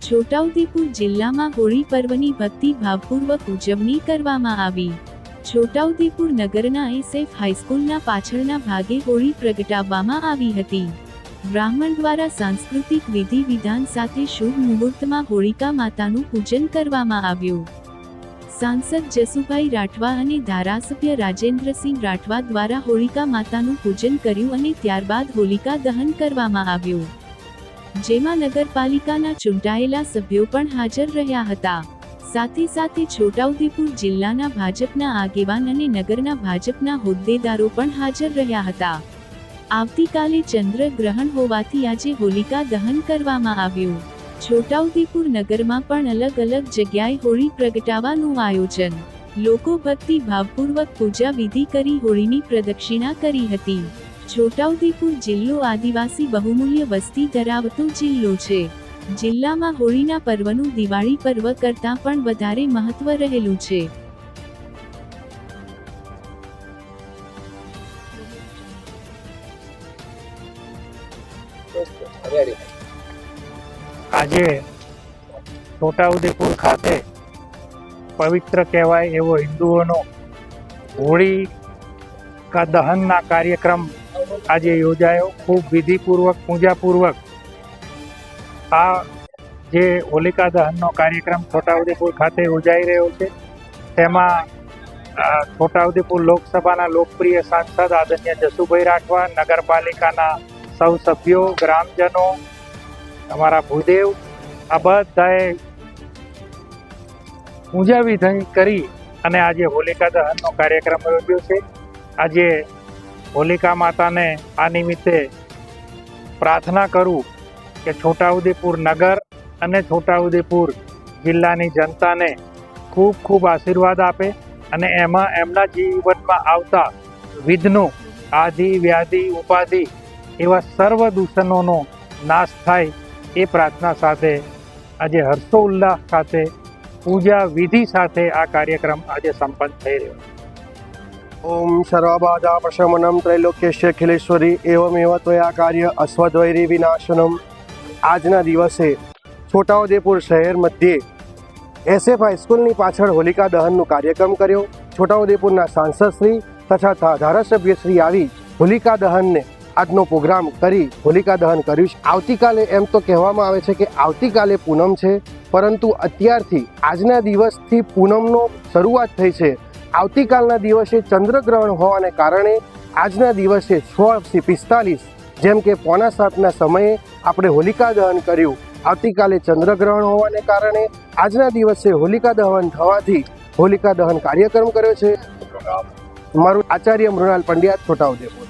છોટાઉદેપુર જિલ્લામાં હોળી પર્વની ભક્તિ ભાવપૂર્વક ઉજવણી કરવામાં આવી। છોટાઉદેપુર નગરના SF હાઈસ્કૂલના પાછળના ભાગે હોળી પ્રગટાવવામાં આવી હતી। બ્રાહ્મણ દ્વારા સાંસ્કૃતિક વિધિ વિધાન સાથે શુભ મુહૂર્તમાં હોળિકા માતાનું પૂજન કરવામાં આવ્યું। सांसद जसुभाई राठवा અને ધારાસભ્ય રાજેન્દ્રસિંહ રાઠવા દ્વારા હોળિકા માતાનું પૂજન કર્યું અને ત્યારબાદ હોલિકા દહન કરવામાં આવ્યું, જેમાં નગરપાલિકાના ચૂંટાયેલા સભ્યો પણ હાજર રહ્યા હતા। સાથે સાથે છોટાઉદેપુર જિલ્લાના ભાજપના આગેવાન અને નગરના ભાજપના હોદ્દેદારો પણ હાજર રહ્યા હતા। આવતીકાલે ચંદ્ર ગ્રહણ હોવાથી આજે હોલિકા દહન કરવામાં આવ્યું। છોટાઉદેપુર નગરમાં પણ અલગ અલગ જગ્યાએ હોળી પ્રગટાવવાનું આયોજન। લોકો ભક્તિ ભાવપૂર્વક પૂજા વિધિ કરી હોળીની પ્રદક્ષિણા કરી હતી। છોટાઉદેપુર જિલ્લો આદિવાસી બહુમૂલ્ય વસ્તી ધરાવતો જિલ્લો છે। જિલ્લામાં હોળીના પર્વનું દિવાળી પર્વ કરતાં પણ વધારે મહત્વ રહેલું છે। આજે છોટાઉદેપુર ખાતે પવિત્ર કહેવાય એવો હિન્દુઓનો હોળી કા દહનના કાર્યક્રમ આજે યોજાયો। ખૂબ વિધિપૂર્વક પૂજાપૂર્વક આ જે હોલિકા દહનનો કાર્યક્રમ છોટાઉદેપુર ખાતે યોજાઈ રહ્યો છે, તેમાં છોટાઉદેપુર લોકસભાના લોકપ્રિય સાંસદ આદરણીય જસુભાઈ રાઠવા, નગરપાલિકાના સૌ સભ્યો, ગ્રામજનો, અમારા ભૂદેવ, આ બધાએ પૂજા વિધિ કરી અને આજે હોલિકા દહનનો કાર્યક્રમ યોજ્યો છે। આજે હોલિકા માતાને આ નિમિત્તે પ્રાર્થના કરું કે છોટાઉદેપુર નગર અને છોટાઉદેપુર જિલ્લાની જનતાને ખૂબ ખૂબ આશીર્વાદ આપે અને એમાં એમના જીવનમાં આવતા વિઘ્નો, આદિ વ્યાધિ ઉપાધિ એવા સર્વ દૂષણોનો નાશ થાય એ પ્રાર્થના સાથે આજે હર્ષોલ્લાસ સાથે પૂજા વિધિ સાથે આ કાર્યક્રમ આજે સંપન્ન થઈ રહ્યો છે। ओम सर्वबाधा प्रशमनम त्रैलोक्यस्य अखिलेश्वरी एवमेव त्वया कार्य अस्वद्वैरी विनाशनम। આજના દિવસે છોટાઉદેપુર શહેર મધ્યે SF હાઈસ્કૂલની પાછળ હોલિકા દહનનો કાર્યક્રમ કર્યો। છોટાઉદેપુરના સાંસદશ્રી તથા ધારાસભ્યશ્રી આવી હોલિકા દહનને આજનો પ્રોગ્રામ કરી હોલિકા દહન કર્યું છે। આવતીકાલે એમ તો કહેવામાં આવે છે કે આવતીકાલે પૂનમ છે, પરંતુ અત્યારથી આજના દિવસથી પૂનમનો શરૂઆત થઈ છે। આવતીકાલના દિવસે ચંદ્રગ્રહણ હોવાને કારણે આજના દિવસે 6:45 જેમ કે 6:45 સમયે આપણે હોલિકા દહન કર્યું। આવતીકાલે ચંદ્રગ્રહણ હોવાને કારણે આજના દિવસે હોલિકા દહન થવાથી હોલિકા દહન કાર્યક્રમ કર્યો છે। મારું આચાર્ય મૃણાલ પંડ્યા, છોટાઉદેપુર।